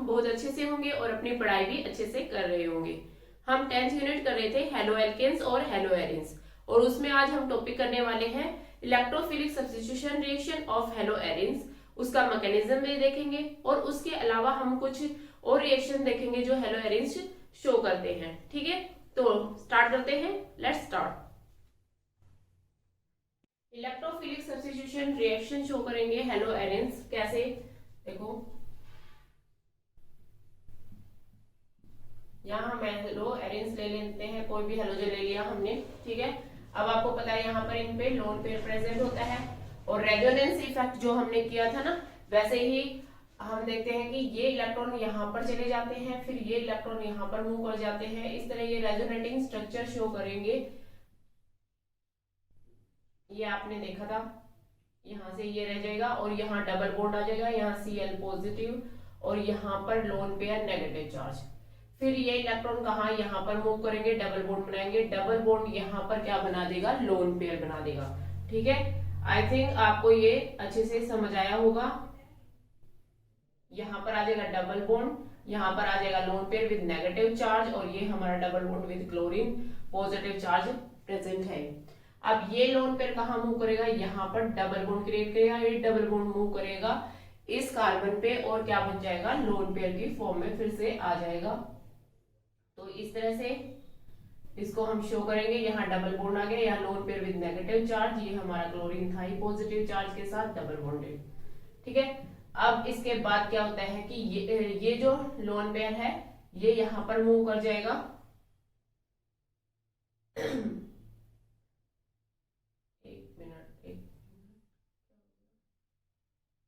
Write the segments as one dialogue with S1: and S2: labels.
S1: बहुत अच्छे से होंगे और अपनी पढ़ाई भी अच्छे से कर रहे होंगे। हम 10th यूनिट कर रहे थे हेलो एल्केन्स और हेलो एरिन्स, और उसमें आज हम टॉपिक करने वाले हैं electrophilic substitution reaction of hello arenes. उसका मैकेनिज्म भी देखेंगे और उसके अलावा हम कुछ और रिएक्शन देखेंगे जो हेलो एरिन्स शो करते हैं। ठीक है, तो स्टार्ट करते हैं। Let's start. Electrophilic substitution reaction show करेंगे हेलो एरिन्स। कैसे, देखो यहाँ हम हेलो एरिन्स ले लेते हैं, कोई भी हेलोजन ले लिया हमने। ठीक है, अब आपको पता है यहाँ पर इन पे लोन पेयर प्रेजेंट होता है, और रेजोनेंस इफेक्ट जो हमने किया था ना, वैसे ही हम देखते हैं कि ये इलेक्ट्रॉन यहाँ पर चले जाते हैं, फिर ये इलेक्ट्रॉन यहाँ पर मूव कर जाते हैं। इस तरह ये रेजोनेटिंग स्ट्रक्चर शो करेंगे। ये आपने देखा था, यहाँ से ये रह जाएगा और यहाँ डबल बॉन्ड आ जाएगा, यहाँ Cl पॉजिटिव और यहाँ पर लोन पेयर नेगेटिव चार्ज। फिर ये इलेक्ट्रॉन कहाँ, यहाँ पर मूव करेंगे, डबल बॉन्ड बनाएंगे, डबल बॉन्ड यहाँ पर क्या बना देगा, लोन पेयर बना देगा। ठीक है, आई थिंक आपको ये अच्छे से समझ आया होगा। यहाँ पर आ जाएगा डबल बॉन्ड, यहाँ पर आ जाएगा lone pair with negative charge, और ये हमारा double bond with chlorine positive charge present है। अब ये लोन पेयर कहाँ मूव करेगा, यहाँ पर डबल बॉन्ड क्रिएट करेगा, ये डबल बॉन्ड मूव करेगा इस कार्बन पे और क्या बन जाएगा, लोन पेयर की फॉर्म में फिर से आ जाएगा। तो इस तरह से इसको हम शो करेंगे। यहाँ डबल बॉन्ड आ गया, यहाँ lone pair with negative charge, ये हमारा क्लोरीन था ही पॉजिटिव चार्ज के साथ डबल बॉन्डेड। ठीक है, अब इसके बाद क्या होता है कि ये जो लोन पेयर है ये यहाँ पर मूव कर जाएगा। एक मिनट,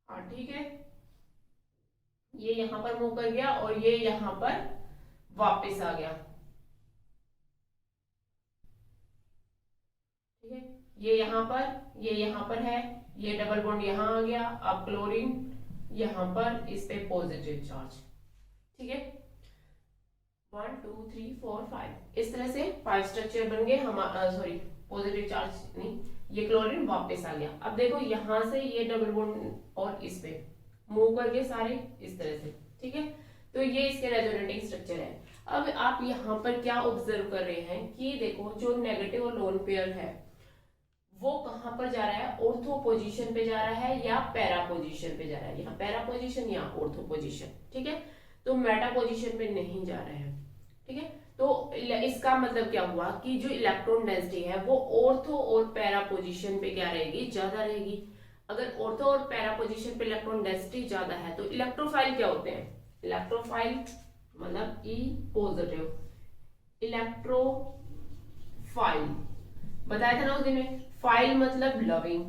S1: हाँ ठीक है, ये यहाँ पर मूव कर गया और ये यहाँ पर वापस आ गया। ठीक है, ये यहाँ पर है, ये डबल बॉन्ड यहाँ आ गया। अब क्लोरीन यहाँ पर इस पे पॉजिटिव चार्ज। ठीक है, 1 2 3 4 5 इस तरह से 5 स्ट्रक्चर बन गए। सॉरी, पॉजिटिव चार्ज नहीं, ये क्लोरीन वापस आ गया। अब देखो यहाँ से ये डबल बॉन्ड और इस पे मूव करके सारे इस तरह से। ठीक है, तो ये इसके रेजोनेटिंग स्ट्रक्चर है। अब आप यहाँ पर क्या ऑब्जर्व कर रहे हैं कि देखो जो नेगेटिव और लोन पेयर है वो कहां पर जा रहा है, ऑर्थो पोजीशन पे जा रहा है या पैरा पोजीशन पे जा रहा है। यहाँ पैरा पोजीशन या ऑर्थो पोजीशन। ठीक है, तो मेटा पोजीशन पे नहीं जा रहा है। ठीक है, तो इसका मतलब क्या हुआ कि जो इलेक्ट्रॉन डेंसिटी है वो ऑर्थो और पैरा पोजीशन पे क्या रहेगी, ज्यादा रहेगी। अगर ऑर्थो और पैरा पोजीशन पे इलेक्ट्रॉन डेंसिटी ज्यादा है तो इलेक्ट्रोफाइल क्या होते हैं, इलेक्ट्रोफाइल मतलब ई पॉजिटिव। इलेक्ट्रोफाइल बताया था ना उस दिन में, फाइल मतलब लविंग,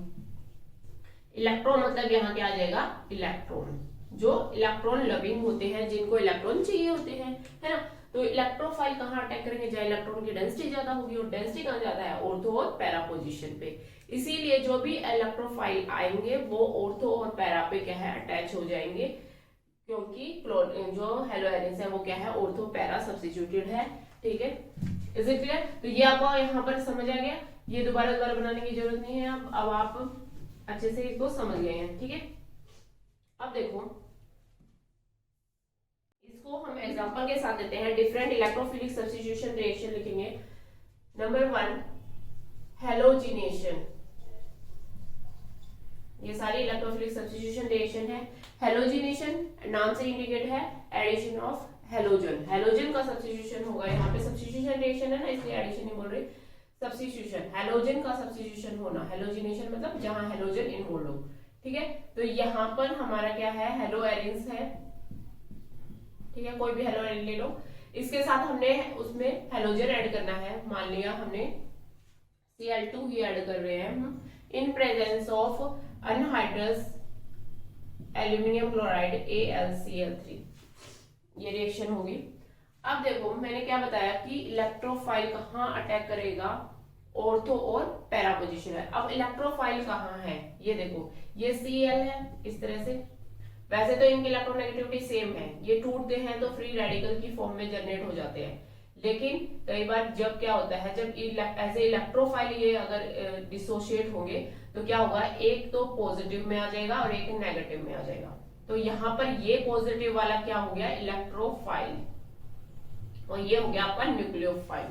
S1: इलेक्ट्रॉन मतलब यहाँ क्या आ जाएगा, इलेक्ट्रॉन। जो इलेक्ट्रॉन लविंग होते हैं, जिनको इलेक्ट्रॉन चाहिए होते हैं, है ना। तो इलेक्ट्रोफाइल कहाँ अटैक करेंगे, जहाँ इलेक्ट्रॉन की डेंसिटी ज्यादा होगी, और डेंसिटी कहाँ ज्यादा है, ऑर्थो और पैरा पोजीशन पे। इसीलिए जो भी इलेक्ट्रोफाइल आएंगे वो ऑर्थो और पैरा पे क्या है, अटैच हो जाएंगे, क्योंकि जो हेलो एरिन्स है वो क्या है, ऑर्थो पैरा सब्स्टिट्यूटेड है। ठीक है, इज इट क्लियर। तो ये आपको यहाँ पर समझ आ गया, ये दोबारा बनाने की जरूरत नहीं है। अब आप अच्छे से इसको समझ गए हैं। ठीक है, अब देखो इसको हम एग्जांपल के साथ देते हैं। डिफरेंट इलेक्ट्रोफिलिक सब्स्टिट्यूशन रिएक्शन लिखेंगे। Number 1 halogenation. ये सारी इलेक्ट्रोफिलिक सब्स्टिट्यूशन रिएक्शन है। हैलोजिनेशन नाम से इंडिकेट है एडिशन ऑफ हैलोजन। हैलोजन का सब्स्टिट्यूशन होगा, यहाँ पे सब्स्टिट्यूशन रिएक्शन है ना, इसलिए एडिशन नहीं बोल रही, सब्स्टिट्यूशन। हैलोजन का सब्स्टिट्यूशन होना, हैलोजिनेशन मतलब जहां हैलोजन इन्वॉल्व हो। ठीक है, तो यहाँ पर हमारा क्या है, हेलो एरिन्स है। ठीक है, कोई भी हेलो एरिन ले लो, इसके साथ हमने उसमें हैलोजन ऐड करना है। मान लिया हमने Cl2 ही ऐड कर रहे हैं हम, in presence of anhydrous aluminium chloride AlCl3। ये रिएक्शन होगी। अब देखो मैंने क्या बताया कि इलेक्ट्रोफाइल कहाँ अटैक करेगा, ऑर्थो और पैरा पोजीशन है। अब इलेक्ट्रोफाइल कहाँ है, ये देखो, ये Cl है इस तरह से। वैसे तो इनकी इलेक्ट्रोनेगेटिविटी सेम है, ये टूटते हैं तो फ्री रेडिकल की फॉर्म में जनरेट हो जाते हैं। लेकिन कई बार जब क्या होता है, जब ऐसे इलेक्ट्रोफाइल ये अगर डिसोशिएट होंगे तो क्या होगा, एक तो पॉजिटिव में आ जाएगा और एक नेगेटिव में आ जाएगा। तो यहाँ पर ये पॉजिटिव वाला क्या हो गया, इलेक्ट्रोफाइल, और ये हो गया आपका न्यूक्लियोफाइल।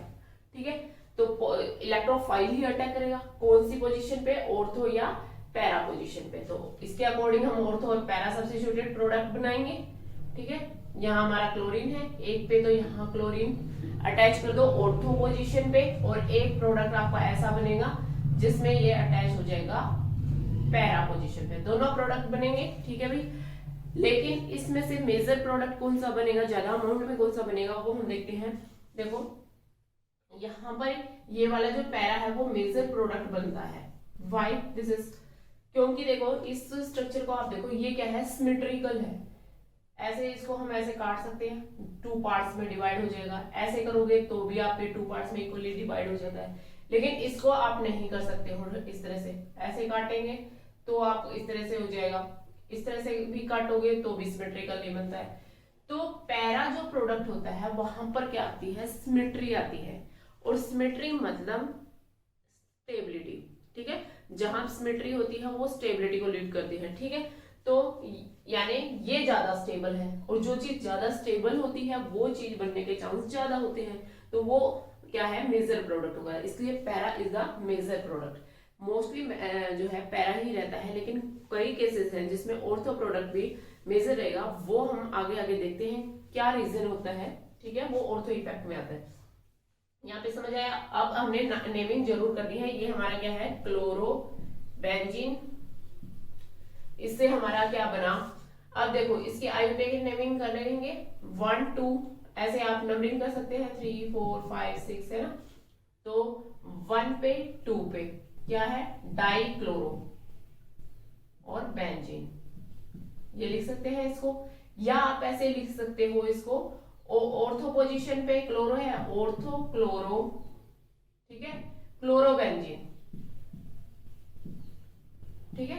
S1: ठीक है, तो इलेक्ट्रोफाइल ही अटैक करेगा कौन सी पोजीशन पे, ऑर्थो या पैरा पोजीशन पे। तो इसके अकॉर्डिंग हम ऑर्थो और पैरा सब्स्टिट्यूटेड प्रोडक्ट बनाएंगे। ठीक है, यहाँ हमारा क्लोरीन है एक पे, तो यहाँ क्लोरीन अटैच कर दो ऑर्थो पोजीशन पे, और एक प्रोडक्ट आपका ऐसा बनेगा जिसमें ये अटैच हो जाएगा पैरा पोजीशन पे। दोनों प्रोडक्ट बनेंगे। ठीक है भाई, लेकिन इसमें से मेजर प्रोडक्ट कौन सा बनेगा, ज्यादा अमाउंट में कौन सा बनेगा, वो हम देखते हैं। देखो यहाँ पर ये वाला जो पैरा है वो मेजर प्रोडक्ट बनता है। व्हाई दिस इज, क्योंकि देखो इस स्ट्रक्चर को आप देखो, ये क्या है, सिमेट्रिकल है। ऐसे इसको हम ऐसे काट सकते हैं, 2 पार्ट्स में डिवाइड हो जाएगा। ऐसे करोगे तो भी आपके 2 पार्ट्स में इक्वली डिवाइड हो जाता है, लेकिन इसको आप नहीं कर सकते हो इस तरह से। ऐसे काटेंगे तो आप इस तरह से हो जाएगा, इस तरह से भी काटोगे तो भी सिमेट्रिकल नहीं बनता है। तो पैरा जो प्रोडक्ट होता है वहां पर क्या आती है, सिमेट्री आती है, और सिमेट्री मतलब स्टेबिलिटी। ठीक है, जहां सिमेट्री होती है वो स्टेबिलिटी को लीड करती है। ठीक है, तो यानी ये ज्यादा स्टेबल है, और जो चीज ज्यादा स्टेबल होती है वो चीज बनने के चांस ज्यादा होते हैं, तो वो क्या है, मेजर प्रोडक्ट होगा। इसलिए para is the major product. Mostly जो है पैरा ही रहता है, लेकिन कई केसेस हैं जिसमें ऑर्थो प्रोडक्ट भी मेजर रहेगा। वो हम आगे आगे देखते हैं क्या रीजन होता है। ठीक है, वो ऑर्थो इफेक्ट में आता है। यहाँ पे समझ आया। अब हमने नेमिंग जरूर कर दी है। ये हमारा क्या है, क्लोरो बेंजीन। इससे हमारा क्या बना, अब देखो इसकी आयुर्वेदिक नेमिंग कर लेंगे। 1 2 ऐसे आप नंबरिंग कर सकते हैं, 3 4 5 6 है ना। तो 1 पे 2 पे क्या है, डाइक्लोरो और बेंजीन, ये लिख सकते हैं इसको। या आप ऐसे लिख सकते हो इसको, ऑर्थो पोजीशन पे क्लोरो है, ऑर्थो क्लोरो। ठीक है, क्लोरो बेंजीन। ठीक है,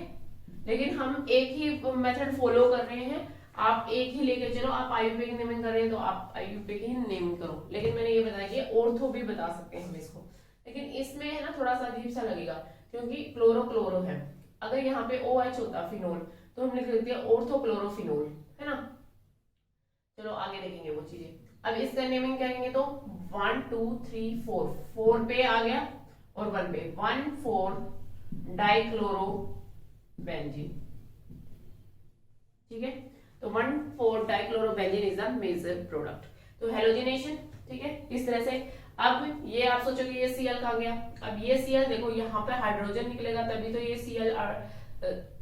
S1: लेकिन हम एक ही मेथड फॉलो कर रहे हैं। आप एक ही लेके चलो, आप आयुर्वेदिक नेमिंग कर रहे हैं तो आप आयुर्वेदिक ही नेमिंग करो। लेकिन मैंने ये बताया कि ऑर्थो भी बता सकते हैं हम इसको, लेकिन इसमें है ना थोड़ा सा अजीब सा लगेगा, क्योंकि क्लोरो क्लोरो है। अगर यहाँ पे OH होता फिनोल, तो हम लिख देते हैं ऑर्थो क्लोरोफिनोल, है ना। चलो आगे देखेंगे वो चीजें। अब इसका नेमिंग करेंगे तो 1 2 3 4, 4 पे आ गया और 1 पे, 1 4 डाइक्लोरो बेंजीन। ठीक है, तो 1 4 dichloro benzene is the major product. तो हेलोजिनेशन, ठीक है, इस तरह से। अब ये आप सोचोगे ये Cl कहाँ गया, अब ये Cl देखो यहाँ पे हाइड्रोजन निकलेगा तभी तो ये Cl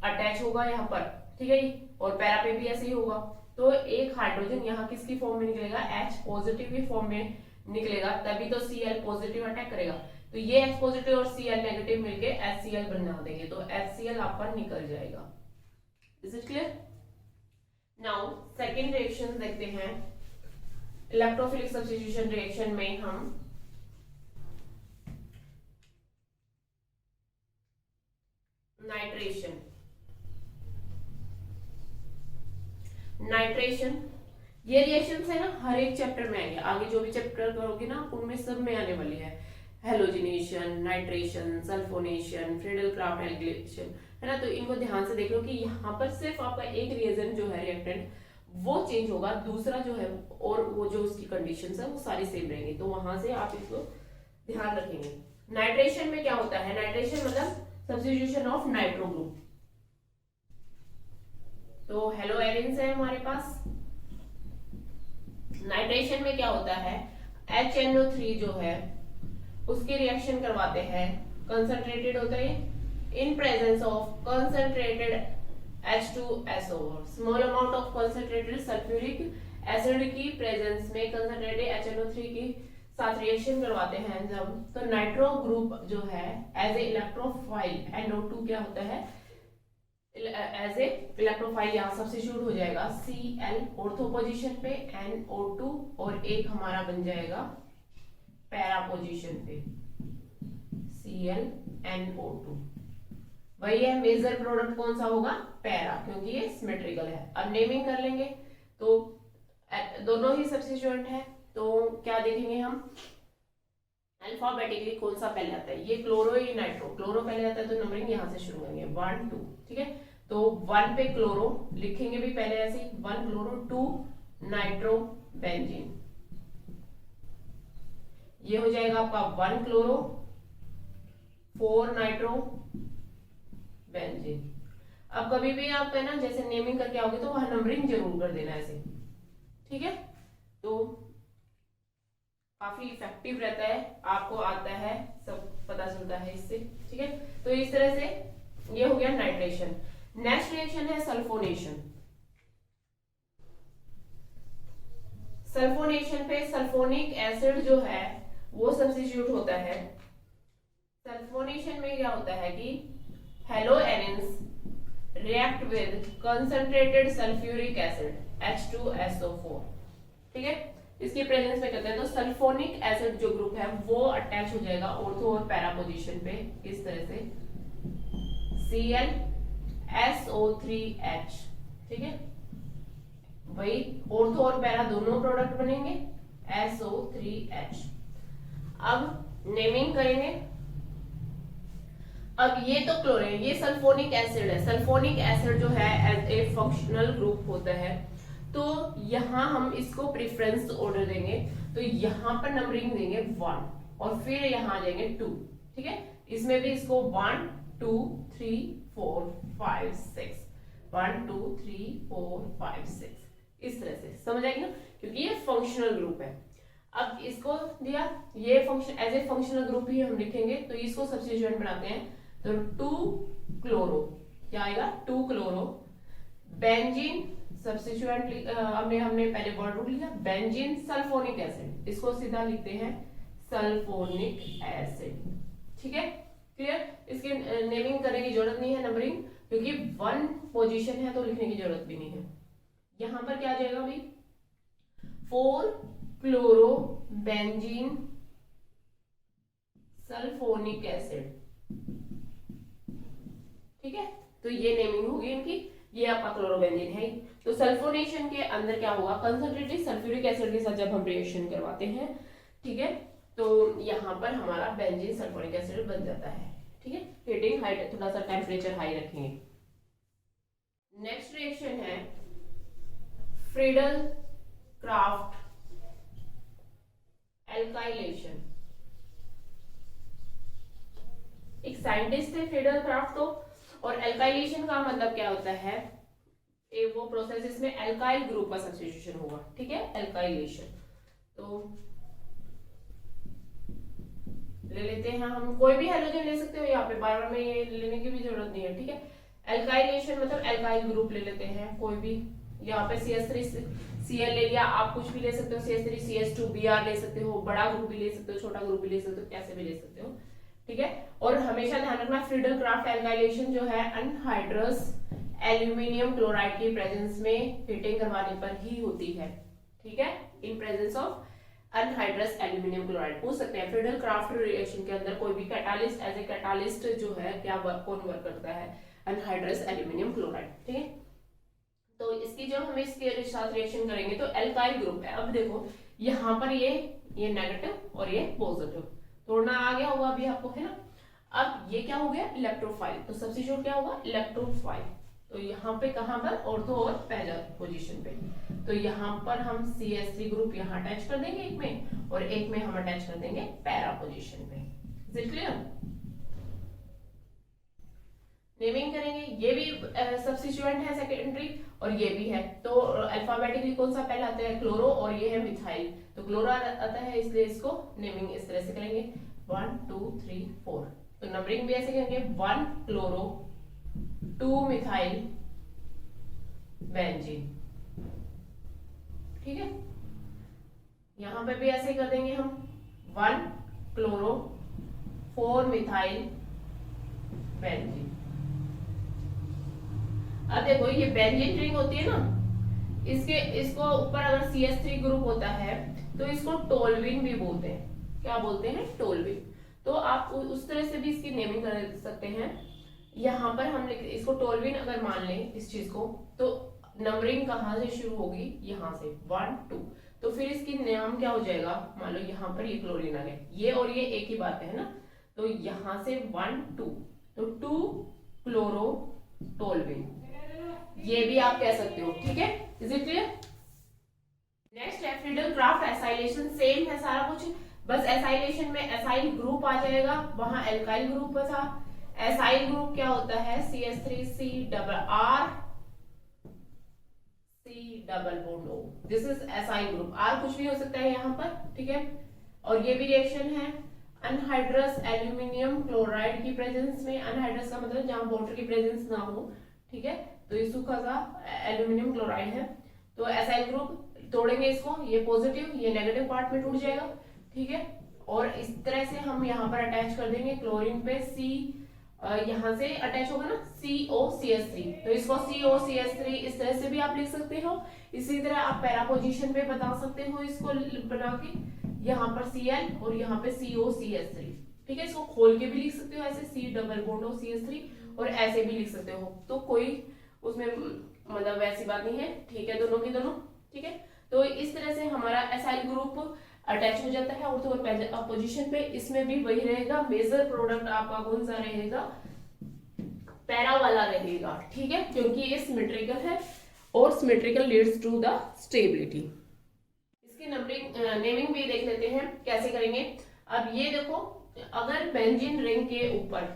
S1: अटैच होगा यहाँ पर। ठीक है, और पैरा पे भी ऐसे ही होगा। तो एक हाइड्रोजन यहाँ किसकी फॉर्म में निकलेगा, H पॉजिटिव की फॉर्म में निकलेगा, तभी तो Cl पॉजिटिव अटैक करेगा। तो ये H पॉजिटिव और Cl नेगेटिव मिलके HCl बना देंगे, तो HCl आपका निकल जाएगा। Is it clear? Now second reaction देखते हैं। इलेक्ट्रोफिलिक सब्स्टिट्यूशन रिएक्शन में हम नाइट्रेशन, ये रिएक्शन है ना हर एक चैप्टर में आएंगे। आगे जो भी चैप्टर करोगे ना उनमें सब में आने वाली है। Halogenation, nitration, sulphonation, Friedel Crafts alkylation, है ना। तो इनको ध्यान से देख लो कि यहाँ पर सिर्फ आपका एक रिएजेंट जो है रिएक्टेंट वो चेंज होगा, दूसरा जो है और वो जो उसकी कंडीशंस है वो सारी सेम रहेंगी। तो वहां से आप इसको ध्यान रखेंगे। नाइट्रेशन में क्या होता है, नाइट्रेशन मतलब सब्स्टिट्यूशन ऑफ नाइट्रो ग्रुप। तो हेलो एलिन्स है हमारे पास। नाइट्रेशन में क्या होता है, HNO3 जो है उसकी रिएक्शन करवाते हैं, कंसंट्रेटेड होता है in presence of concentrated H2SO, small amount of concentrated sulphuric acid की प्रेजेंस में कंसंट्रेटेड HNO3 की साथ रिएक्शन करवाते हैं जब, तो नाइट्रो ग्रुप जो है एज ए इलेक्ट्रोफाइल NO2 क्या होता है, एज ए इलेक्ट्रोफाइल यहाँ सब्स्टिट्यूट हो जाएगा Cl ऑर्थो पोजीशन पे, NO2, और एक हमारा बन जाएगा पैरा पोजीशन पे ClNO2। वही है मेजर प्रोडक्ट कौन सा होगा, पैरा, क्योंकि ये सिमेट्रिकल है। अब नेमिंग कर लेंगे तो दोनों ही सब्स्टिट्यूएंट है, तो क्या देखेंगे हम, अल्फाबेटिकली कौन सा पहले आता है, ये क्लोरो या नाइट्रो, क्लोरो पहले आता है तो नंबरिंग यहाँ से शुरू करेंगे 1 2। ठीक है, तो 1 पे क्लोरो लिखेंगे भी पहले ऐसे 1 क्लोरो 2 नाइट्रो बेंजीन, ये हो जाएगा आपका 1 क्लोरो 4 नाइट्रो बेंजीन। अब कभी भी आप है ना जैसे नेमिंग करके आओगे तो वहां नंबरिंग जरूर कर देना ऐसे, ठीक है। तो काफी इफेक्टिव रहता है, आपको आता है, सब पता चलता है इससे, ठीक है। तो इस तरह से ये हो गया नाइट्रेशन। नेक्स्ट रिएक्शन है सल्फोनेशन। सल्फोनेशन पे सल्फोनिक एसिड जो है वो सब्स्टिट्यूट होता है। सल्फोनेशन में क्या होता है कि haloarenes react with concentrated sulphuric acid H2SO4, ठीक है। इसके प्रेजेंस में कहते हैं तो सल्फोनिक एसिड जो ग्रुप है वो अटैच हो जाएगा ऑर्थो और पैरा पोजीशन पे इस तरह से ClSO3H, ठीक है। वही ऑर्थो और पैरा दोनों प्रोडक्ट बनेंगे SO3H। अब नेमिंग करेंगे। अब ये तो क्लोरीन, ये सल्फोनिक एसिड है। सल्फोनिक एसिड जो है एज ए फंक्शनल ग्रुप होता है, तो यहां हम इसको प्रेफरेंस ऑर्डर देंगे, तो यहां पर नंबरिंग देंगे 1 और फिर यहां आ जाएंगे 2, ठीक है। इसमें भी इसको 1 2 3 4 5 6 1 2 3 4 5 6 इस तरह से समझ आएगी ना, क्योंकि ये फंक्शनल ग्रुप है। अब इसको दिया, ये function as a functional group ही हम लिखेंगे, तो इसको सब्स्टिट्यूएंट बनाते हैं। तो 2 क्लोरो क्या आएगा 2 क्लोरो बेंजीन सब्स्टिट्यूएंट हमने पहले वर्ड रूट लिया बेंजीन सल्फोनिक एसिड, इसको सीधा लिखते हैं सल्फोनिक एसिड, ठीक है। क्लियर, इसकी नेमिंग करने की जरूरत नहीं है नंबरिंग, क्योंकि 1 पोजीशन है तो लिखने की जरूरत भी नहीं है। यहां पर क्या आ जाएगा अभी 4 क्लोरो बेंजीन सल्फोनिक एसिड, ठीक है। तो ये नेमिंग होगी इनकी, ये आपका क्लोरोबेंजीन है। तो सल्फोनेशन के अंदर क्या होगा कंसंट्रेटेड सल्फ्यूरिक एसिड के साथ जब हम रिएक्शन करवाते हैं, ठीक है, तो यहां पर हमारा बेंजीन सल्फोनिक एसिड बन जाता है, ठीक है। हीटिंग हाई, थोड़ा सा टेम्परेचर हाई रखेंगे। नेक्स्ट रिएक्शन है फ्रीडल क्राफ्ट एल्काइलेशन। एक साइंटिस्ट थे फ्रीडल क्राफ्ट, तो और एल्काइलेशन का मतलब क्या होता है, वो प्रोसेस इसमें एल्काइल ग्रुप का सब्स्टिट्यूशन होगा, ठीक है, एल्काइलेशन। तो ले लेते हैं हम, कोई भी हेलोजन ले सकते हो यहाँ पे, बार बार में ये लेने की भी जरूरत नहीं है, ठीक है। एल्काइलेशन मतलब एल्काइल ग्रुप ले लेते हैं कोई भी, यहाँ पे CH3Cl ले लिया, आप कुछ भी ले सकते हो, CH3CH2Br ले सकते हो, बड़ा ग्रुप भी ले सकते हो, छोटा ग्रुप भी ले सकते हो, कैसे भी ले सकते हो, ठीक है। और हमेशा ध्यान रखना फ्रीडल क्राफ्ट एल्काइलेशन जो है अनहाइड्रस एल्यूमिनियम क्लोराइड की प्रेजेंस में हीटिंग करवाने पर ही होती है, ठीक है, in presence of anhydrous aluminium chloride. पूछ सकते हैं फ्रीडल क्राफ्ट रिएक्शन के अंदर कोई भी कैटालिस्ट, एज ए कैटालिस्ट जो है क्या कौन वर्क करता है, अनहाइड्रस एल्यूमिनियम क्लोराइड, ठीक है। तो इसकी जब हम इसके साथ रिएक्शन करेंगे तो एल्काइल ग्रुप है। अब देखो यहाँ पर ये नेगेटिव और ये पॉजिटिव, तोड़ना आ गया होगा अभी आपको, है ना। अब ये क्या हो गया इलेक्ट्रोफाइल, तो सब्स्टिट्यूट क्या होगा इलेक्ट्रोफाइल। तो यहाँ पे कहां पर ऑर्थो और पैरा पोजीशन पे, तो यहाँ पर हम CH3 ग्रुप यहाँ अटैच कर देंगे एक में, और एक में हम अटैच कर देंगे पैरा पोजीशन पे। Is it clear? नेमिंग करेंगे, ये भी सब्स्टिट्यूएंट है सेकेंडरी और ये भी है, तो अल्फाबेटिकली कौन सा पहला आता है क्लोरो, और ये है मिथाइल, तो क्लोरो आता है, इसलिए इसको नेमिंग इस तरह से करेंगे 1 2 3 4। तो नंबरिंग भी ऐसे करेंगे 1 क्लोरो 2 मिथाइल बेंजीन, ठीक है। यहां पे भी ऐसे कर देंगे हम 1 क्लोरो 4 मिथाइल बेंजीन। अब देखो ये बेंजीन रिंग होती है ना, इसको ऊपर अगर CH3 ग्रुप होता है तो इसको टोल्विन भी बोलते हैं। क्या बोलते हैं? टोल्विन। तो आप उस तरह से भी इसकी नेमिंग कर सकते हैं। यहाँ पर हम इसको टोल्विन अगर मान लें इस चीज को, तो नंबरिंग कहाँ से शुरू होगी? यहाँ से 1 2, तो फिर इसकी नाम क्या हो जाएगा? मान लो यहाँ पर ये क्लोरीन आ गया, ये और ये एक ही बात है ना, तो यहाँ से 1 2, तो 2 क्लोरो टोल्यूइन, ये भी आप कह सकते हो, ठीक है। Is it clear? नेक्स्ट है फ्रीडल क्राफ्ट एसाइलेशन, सेम है सारा कुछ, बस एसाइलेशन में एसाइल ग्रुप आ जाएगा, वहां एल्काइल ग्रुप था। एसाइल ग्रुप क्या होता है? CH3C double R C double bond O, this is acyl group. R कुछ भी हो सकता है यहाँ पर, ठीक है। और ये भी रिएक्शन है अनहाइड्रस एल्यूमिनियम क्लोराइड की प्रेजेंस में। अनहाइड्रस का मतलब जहां वाटर की प्रेजेंस ना हो, ठीक है। तो ये सूखा सा एल्यूमिनियम क्लोराइड है। तो एसाइल ग्रुप तोड़ेंगे इसको, ये पॉजिटिव, ये नेगेटिव पार्ट में टूट जाएगा, ठीक है। और इस तरह से हम यहाँ पर अटैच कर देंगे क्लोरीन पे C, यहाँ से अटैच होगा ना COCH3, तो इसको COCH3 इस तरह से भी आप लिख सकते हो। इसी तरह आप पैरा पोजीशन पे बता सकते हो इसको बना के, यहाँ पर Cl और यहाँ पे COCH3, ठीक है। इसको खोल के भी लिख सकते हो ऐसे C डबल बॉन्ड OCH3, और ऐसे भी लिख सकते हो, तो कोई उसमें मतलब वैसी बात नहीं है, ठीक है, दोनों की दोनों, ठीक है। तो इस तरह से हमारा एसाइल ग्रुप अटैच हो जाता है और पोजीशन पे। इसमें भी वही रहेगा, मेजर प्रोडक्ट आपका कौन सा रहेगा? पैरा वाला रहेगा, ठीक है, क्योंकि ये सिमेट्रिकल है और symmetrical leads to the stability. इसकी नेमिंग भी देख लेते हैं कैसे करेंगे। अब ये देखो, अगर बेंजीन रिंग के ऊपर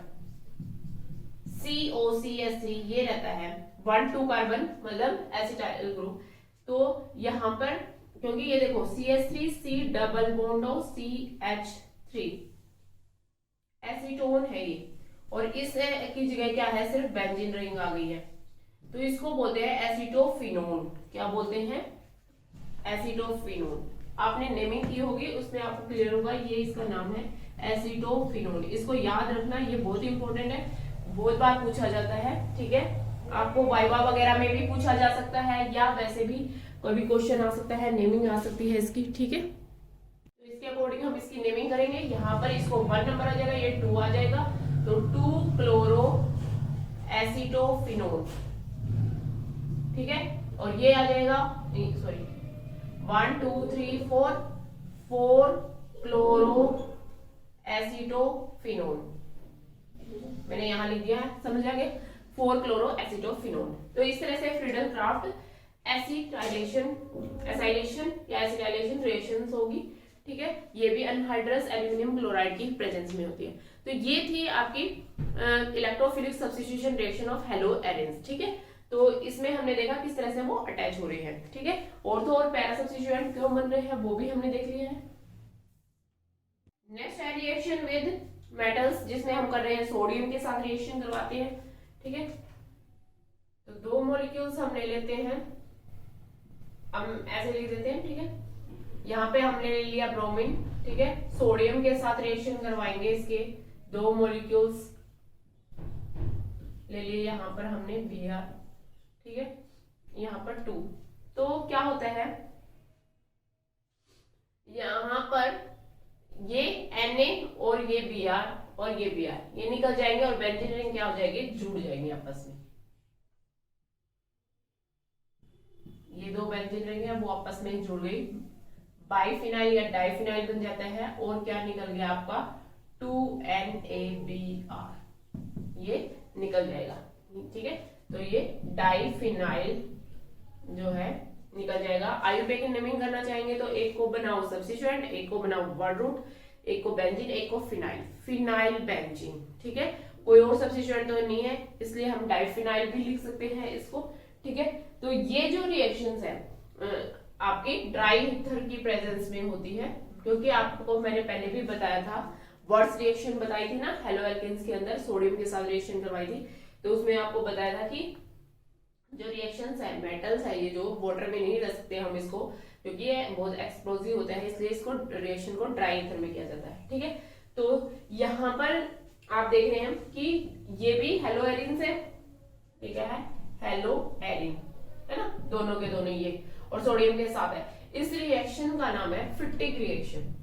S1: COCH3 ये रहता है 1,2 कार्बन मतलब एसिटाइल ग्रुप, तो यहाँ पर क्योंकि ये देखो CH3C double bond of CH3 acetone है ये, और इस की जगह क्या है? सिर्फ बेंजीन रिंग आ गई है, तो इसको बोलते हैं एसीटोफिनोन। क्या बोलते हैं? एसीटोफिनोन। आपने नेमिंग की होगी, उसमें आपको क्लियर होगा, ये इसका नाम है एसीटोफिनोन। इसको याद रखना, ये बहुत इंपॉर्टेंट है, बहुत बार पूछा जाता है, ठीक है। आपको वाइवा वगैरह में भी पूछा जा सकता है, या वैसे भी कोई भी क्वेश्चन आ सकता है, नेमिंग आ सकती है इसकी, ठीक है। तो इसके अकॉर्डिंग हम इसकी नेमिंग करेंगे। यहाँ पर इसको 1 नंबर आ जाएगा, ये 2 आ जाएगा, तो 2 क्लोरो एसीटोफिनोन, ठीक है। और ये आ जाएगा, सॉरी 1 2 3 4 क्लोरो एसीटोफिनोन, मैंने यहाँ लिख दिया है, समझ आ गया, 4 क्लोरो एसीटोफिनोन। तो इस तरह से फ्रीडल क्राफ्ट एसाइलेशन या एसिटाइलेशन रिएक्शंस होगी, ठीक है। ये भी अनहाइड्रस एल्यूमिनियम क्लोराइड की प्रेजेंस में होती है। तो ये थी आपकी electrophilic substitution reaction of hello arenes, ठीक है। तो इसमें हमने देखा किस तरह से वो अटैच हो रहे हैं, ठीक है। और तो और पैरा सब्स्टिट्यूएंट क्यों बन रहे हैं वो भी हमने देख लिया है। नेक्स्ट है रिएक्शन विद मेटल्स, जिसमें हम कर रहे हैं सोडियम के साथ रिएक्शन करवाते हैं, ठीक है। तो 2 मॉलिक्यूल्स हम ले लेते हैं, हम ऐसे लिख देते हैं, ठीक है। यहाँ पे हमने ले लिया ब्रोमीन, ठीक है। सोडियम के साथ रिएक्शन करवाएंगे, इसके 2 मॉलिक्यूल्स ले लिए, यहाँ पर हमने Br, ठीक है, यहाँ पर 2। तो क्या होता है, यहाँ पर ये Na और ये Br और ये Br ये निकल जाएंगे और बेंजीन रिंग क्या हो जाएगी? जुड़ जाएंगे आपस में। ये 2 बेंजीन रिंग है वो आपस में जुड़ गई, बाइफिनाइल या डाइफिनाइल बन जाता है, और क्या निकल गया आपका? 2NaBr, ये निकल जाएगा, ठीक है। तो ये डाइफिनाइल जो है निकल जाएगा। आयुपे की नेमिंग करना चाहेंगे तो एक को बनाओ सब्स्टिट्यूएंट, एक को बनाओ वर्ड रूट, एक को बेंजीन, एक को फिनाइल, फिनाइल बेंजीन, ठीक है। कोई और सब्स्टिट्यूएंट तो नहीं है, इसलिए हम डाइफिनाइल भी लिख सकते हैं इसको, ठीक है। तो ये जो रिएक्शंस है आपकी ड्राई ईथर की प्रेजेंस में होती है, क्योंकि आपको मैंने पहले भी बताया था, वर्ड्स रिएक्शन बताई थी ना हेलो एल्केन्स के अंदर, सोडियम के साथ रिएक्शन करवाई थी, तो उसमें आपको बताया था कि जो रिएक्शंस है मेटल्स है, ये जो वाटर में नहीं रह सकते हम इसको, क्योंकि ये बहुत एक्सप्लोसिव होता है, इसलिए इसको रिएक्शन को ड्राई ईथर में किया जाता है, ठीक है। तो यहाँ पर आप देख रहे हैं कि ये भी हेलो एरिन है, ठीक है, हेलो एरिन है ना, दोनों के दोनों ये, और सोडियम के साथ है। इस रिएक्शन का नाम है फिटिक reaction,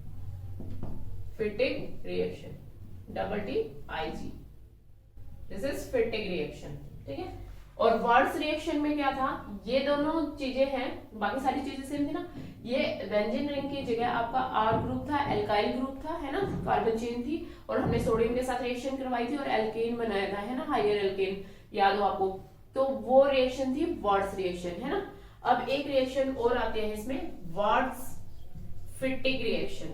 S1: फिटिक reaction, TTIG, this is फिटिक reaction, ठीक है। और वर्ड्स रिएक्शन में क्या था, ये दोनों चीजें हैं, बाकी सारी चीजें सेम थी ना। ये बेंजीन रिंग की जगह आपका R ग्रुप था, एल्काइल ग्रुप था, है ना, कार्बन चेन थी, और हमने सोडियम के साथ रिएक्शन करवाई थी और एल्केन बनाया था, है ना, हाइयर एल्केन, याद हो आपको, तो वो रिएक्शन थी वर्ड्स रिएक्शन, है ना। अब एक रिएक्शन और आते हैं इसमें, वर्ड्स फिटिक रिएक्शन।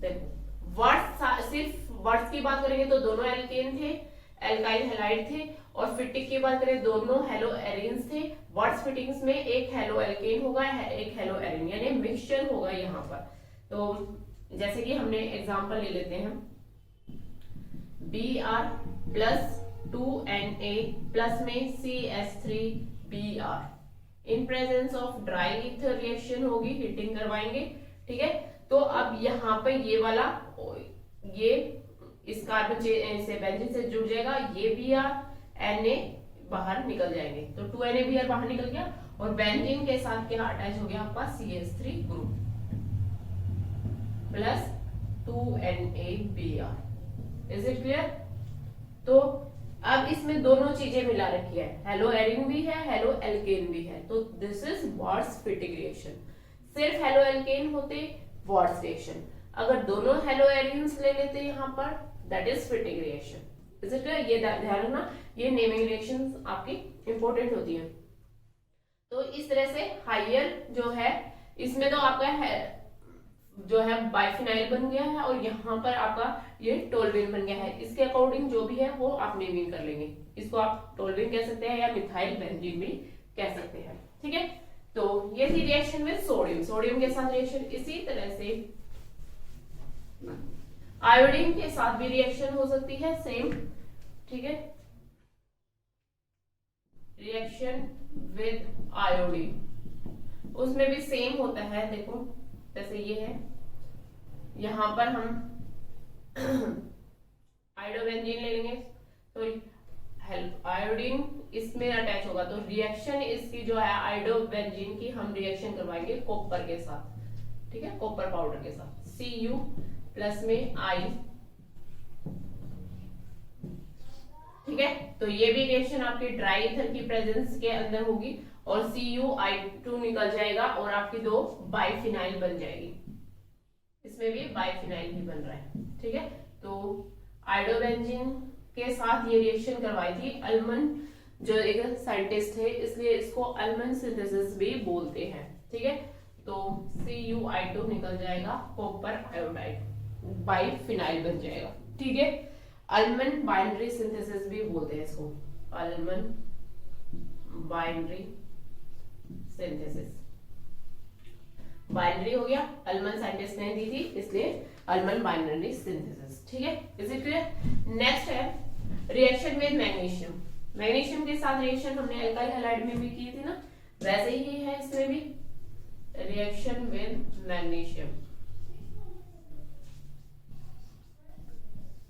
S1: देखो वर्ड्स, सिर्फ वर्ड्स की बात करेंगे तो दोनों एल्केन थे, एल्काइल हैलाइड थे, और फिटिक की बात करें दोनों हेलो एरिन्स थे। वर्ड्स फिटिक्स में एक हेलो एल्केन होगा, एक हेलो एरिन, यानी मिक्सचर होगा यहाँ पर। तो जैसे कि हमने एग्जांपल ले लेते हैं, Br प्लस 2Na प्लस में CH3Br in presence of dry ether reaction होगी, हीटिंग करवाएंगे, ठीक है। तो अब यहाँ पे ये वाला, ये इस कार्बन से बेंजीन से जुड़ जाएगा, ये Br Na बाहर निकल जाएंगे, तो 2NaBr बाहर निकल गया, और बेंजीन के साथ क्या अटैच हो गया आपका, CH3 group plus 2NaBr। Is it clear? तो अब इसमें दोनों चीजें मिला रखी है, हेलो एरिन भी है, हेलो एल्केन भी है, तो दिस इज वर्ड्स फिटिक रिएक्शन। सिर्फ हेलो एल्केन होते वर्ड्स रिएक्शन, अगर दोनों हेलो एरिन्स ले लेते यहाँ पर, that is फिटिक reaction. Is it clear? ये ध्यान रखना, ये नेमिंग रिएक्शंस आपकी इंपॉर्टेंट होती है। तो इस तरह से हायर जो है, इसमें तो आपका है जो है बाइफिनाइल बन गया है, और यहाँ पर आपका ये टोल्यूइन बन गया है। इसके अकॉर्डिंग जो भी है वो आप नेमिंग कर लेंगे, इसको आप टोल्यूइन कह सकते हैं या मिथाइल बेंजीन भी कह सकते हैं, ठीक है। तो ये थी रिएक्शन विद सोडियम, सोडियम के साथ रिएक्शन। इसी तरह से आयोडीन के साथ भी रिएक्शन हो सकती है, सेम, ठीक है। रिएक्शन विद आयोडीन, उसमें भी सेम होता है। देखो जैसे ये है, यहां पर हम आयोडोबेंजीन ले लेंगे, तो आयोडीन इसमें अटैच होगा, तो रिएक्शन इसकी जो है आयोडोबेंजीन की हम रिएक्शन करवाएंगे कॉपर के साथ, ठीक है, कॉपर पाउडर के साथ, Cu प्लस में I, ठीक है। तो ये भी रिएक्शन आपकी ड्राई ईथर की प्रेजेंस के अंदर होगी, और CuI2 निकल जाएगा, और आपकी दो बाइफिनाइल बन जाएगी, इसमें भी बाइफिनाइल ही बन रहा है, ठीक है। तो आयोडोबेंजीन के साथ ये रिएक्शन करवाई थी अल्मन, जो एक साइंटिस्ट थे, इसलिए इसको अल्मन सिंथेसिस भी बोलते हैं, ठीक है। तो CuI2 निकल जाएगा, कॉपर आयोडाइड बाइफिनाइल बन जाएगा, ठीक है। अल्मन बाइनरी सिंथेसिस भी बोलते हैं इसको, अल्मन बाइनरी सिंथेसिस। बाइनरी हो गया, अल्मन साइंटिस्ट ने दी थी, इसलिए अल्मन बाइनरी सिंथेसिस, ठीक है। Is it clear? नेक्स्ट है रिएक्शन विद मैग्नीशियम। मैग्नीशियम के साथ रिएक्शन हमने अल्काइल हैलाइड में भी की थी ना, वैसे ही है इसमें भी, reaction with magnesium.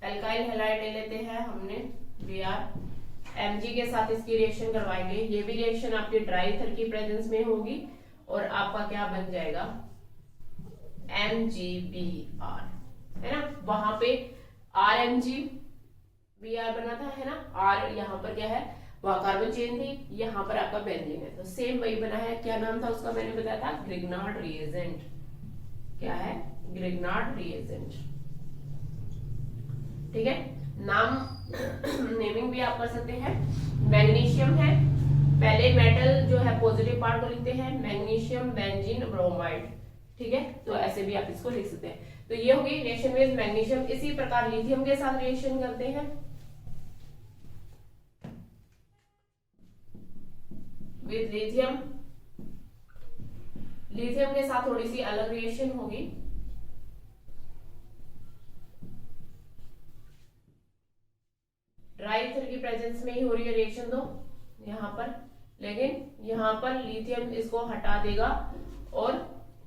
S1: Alkyl halide ले लेते हैं हमने Br, Mg के साथ इसकी रिएक्शन करवाएंगे, ये भी रिएक्शन आपकी ड्राई ईथर की प्रेजेंस में होगी, और आपका क्या बन जाएगा, MgBr, है ना। वहां पे RMgBr बना था, है ना, R यहाँ पर क्या है, वहां कार्बन चेन थी, यहाँ पर आपका बेंजीन है, तो सेम वही बना है। क्या नाम था उसका, मैंने बताया था, ग्रिग्नार्ड रिएजेंट। क्या है, ग्रिग्नार्ड रिएजेंट, ठीक है। नाम नेमिंग भी आप कर सकते हैं। मैग्नीशियम है, पहले मेटल जो है पॉजिटिव पार्ट को लिखते हैं, मैग्नीशियम बेंजीन ब्रोमाइड, ठीक है। तो ऐसे भी आप इसको लिख सकते हैं। तो ये होगी रिएक्शन विद मैग्नीशियम। इसी प्रकार लिथियम के साथ रिएक्शन करते हैं, विद लिथियम। लिथियम के साथ थोड़ी सी अलग रिएक्शन होगी, ड्राई ईथर की प्रेजेंस में ही हो रही है रिएक्शन दो यहाँ पर, लेकिन यहाँ पर लिथियम इसको हटा देगा और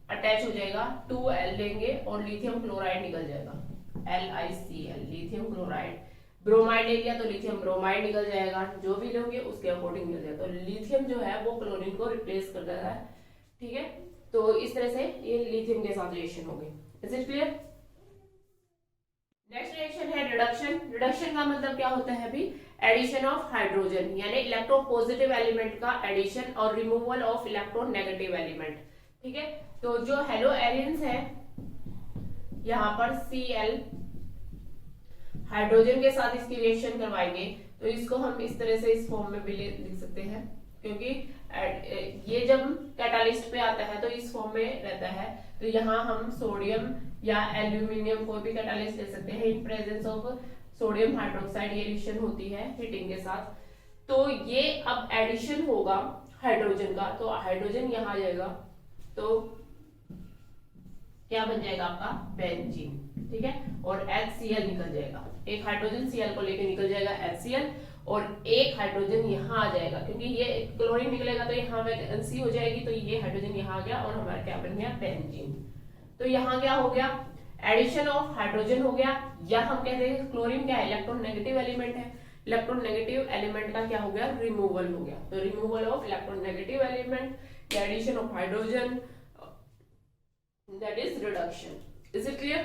S1: अटैच हो जाएगा, 2L लेंगे और लिथियम क्लोराइड निकल जाएगा, LiCl, लिथियम क्लोराइड। ब्रोमाइड ले लिया तो लिथियम ब्रोमाइड निकल जाएगा, जो भी लोगे उसके अकॉर्डिंग मिल जाएगा। तो लिथियम जो है वो क्लोरीन को रिप्लेस कर देता है, ठीक है। तो इस तरह से ये लिथियम के साथ रिएक्शन हो गई। Is it clear? Next reaction है रिडक्शन। रिडक्शन का मतलब क्या होता है अभी, एडिशन ऑफ हाइड्रोजन, यानी इलेक्ट्रोपॉजिटिव एलिमेंट का एडिशन और रिमूवल ऑफ इलेक्ट्रोनेगेटिव एलिमेंट, ठीक है। तो जो हेलो एलियंस है यहाँ पर Cl हाइड्रोजन के साथ इसकी रिएक्शन करवाएंगे तो इसको हम इस तरह से इस फॉर्म में भी लिख सकते हैं, क्योंकि ये जब कैटालिस्ट पे आता है तो इस फॉर्म में रहता है। तो यहाँ हम सोडियम या एल्यूमिनियम कोई भी कैटालिस्ट ले सकते हैं। In presence of sodium hydroxide ये रिएक्शन होती है हीटिंग के साथ। तो ये अब एडिशन होगा हाइड्रोजन का, तो हाइड्रोजन यहाँ आ जाएगा, तो क्या बन जाएगा आपका बेंजीन, ठीक है। और HCl निकल जाएगा, एक हाइड्रोजन Cl को लेके निकल जाएगा HCl, और एक हाइड्रोजन यहाँ आ जाएगा, क्योंकि ये क्लोरीन निकलेगा तो यहाँ वैकेंसी हो जाएगी, तो ये हाइड्रोजन यहाँ आ गया और हमारा क्या बन गया बेंजीन। तो यहाँ क्या हो गया, एडिशन ऑफ हाइड्रोजन हो गया, या हम कहते हैं क्लोरीन क्या है, इलेक्ट्रॉन नेगेटिव एलिमेंट है, इलेक्ट्रॉन नेगेटिव एलिमेंट का क्या हो गया, रिमूवल हो गया। तो removal of electron negative element, addition of hydrogen, that is reduction. Is it clear?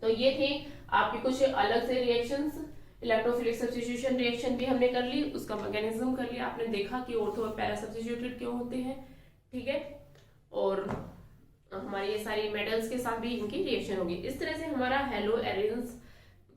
S1: तो ये थे आपकी कुछ अलग से रिएक्शंस। इलेक्ट्रोफिलिक सब्स्टिट्यूशन रिएक्शन भी हमने कर ली, उसका मैकेनिज्म कर लिया, आपने देखा कि ऑर्थो और पैरा सब्स्टिट्यूटेड क्यों होते हैं, ठीक है। और हमारी ये सारी मेटल्स के साथ भी इनकी रिएक्शन होगी। इस तरह से हमारा हेलो एरिन्स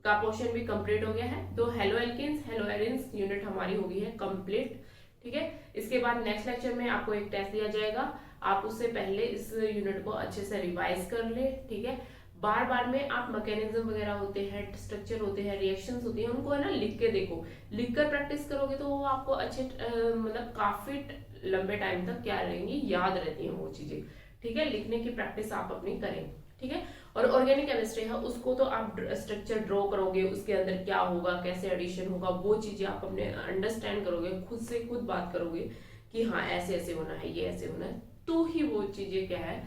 S1: का पोर्शन भी कंप्लीट हो गया है। तो haloalkanes, haloarenes unit हमारी हो गई है कंप्लीट, ठीक है। इसके बाद नेक्स्ट लेक्चर में आपको एक टेस्ट दिया जाएगा, आप उससे पहले इस यूनिट को अच्छे से रिवाइज कर ले, ठीक है। बार बार में आप मैकेनिज्म वगैरह होते हैं, स्ट्रक्चर होते हैं, रिएक्शंस होती हैं, उनको है ना लिख के देखो, लिख कर प्रैक्टिस करोगे तो वो आपको अच्छे मतलब काफी लंबे टाइम तक क्या रहेंगी, याद रहती हैं वो चीजें, ठीक है। लिखने की प्रैक्टिस आप अपनी करें, ठीक है। और ऑर्गेनिक केमिस्ट्री है उसको तो आप स्ट्रक्चर ड्रॉ करोगे, उसके अंदर क्या होगा, कैसे एडिशन होगा, वो चीजें आप अपने अंडरस्टैंड करोगे, खुद से खुद बात करोगे कि हाँ ऐसे ऐसे होना है, ये ऐसे होना है, तो ही वो चीजें क्या है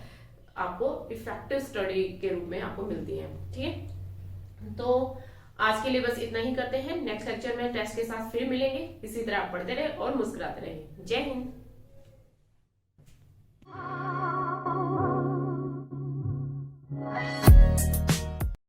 S1: आपको इफेक्टिव स्टडी के रूप में आपको मिलती हैं, ठीक है। तो आज के लिए बस इतना ही करते हैं, नेक्स्ट लेक्चर में टेस्ट के साथ फिर मिलेंगे। इसी तरह आप पढ़ते रहे और मुस्कुराते रहे। जय हिंद।